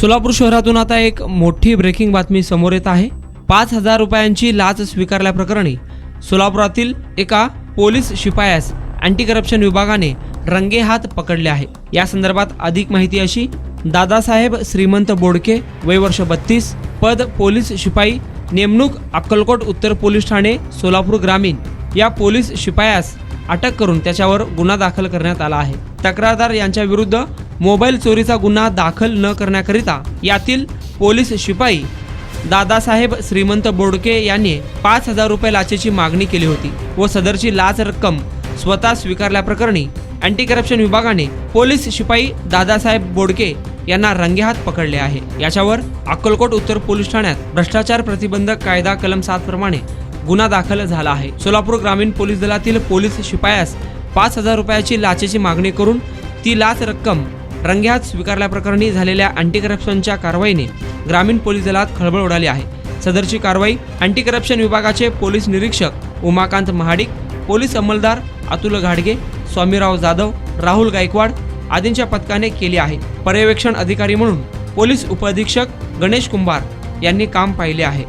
सोलापूर शहरातून आता एक मोठी ब्रेकिंग बातमी समोर येत आहे। 5,000 रुपयांची लाच स्वीकारल्याप्रकरणी सोलापुरातील एका पोलीस शिपायास अँटी करप्शन विभागाने रंगेहात पकडले आहे। या संदर्भात अधिक माहिती अशी, दादासाहेब श्रीमंत बोडके, वय वर्ष 32, पद पोलीस शिपाई, नेमणूक अक्कलकोट उत्तर पोलीस ठाणे सोलापूर ग्रामीण। या पोलीस शिपायास अटक करून त्याच्यावर गुन्हा दाखल करण्यात आला आहे। तक्रारदार यांच्या विरुद्ध मोबाईल चोरीचा गुन्हा दाखल न करण्याकरिता यातील पोलीस शिपाई दादासाहेब श्रीमंत बोडके यांनी 5,000 रुपये लाचेची मागणी केली होती व सदरची लाच रक्कम स्वतः स्वीकारल्याप्रकरणी अँटी करप्शन विभागाने पोलीस शिपाई दादासाहेब बोडके यांना रंगेहात पकडले आहे। याच्यावर अक्कलकोट उत्तर पोलीस ठाण्यात भ्रष्टाचार प्रतिबंधक कायदा कलम 7 प्रमाणे गुन्हा दाखल झाला आहे। सोलापूर ग्रामीण पोलीस दलातील पोलीस शिपायास 5,000 रुपयाची लाचेची मागणी करून ती लाच रक्कम रंगेहात स्वीकारल्याप्रकरणी झालेल्या अँटी करप्शनच्या कारवाईने ग्रामीण पोलीस दलात खळबळ उडाली आहे। सदरची कारवाई अँटी करप्शन विभागाचे पोलीस निरीक्षक उमाकांत महाडिक, पोलीस अंमलदार अतुल घाडगे, स्वामीराव जाधव, राहुल गायकवाड आदींच्या पथकाने केली आहे। पर्यवेक्षण अधिकारी म्हणून पोलीस उपअधीक्षक गणेश कुंभार यांनी काम पाहिले आहे।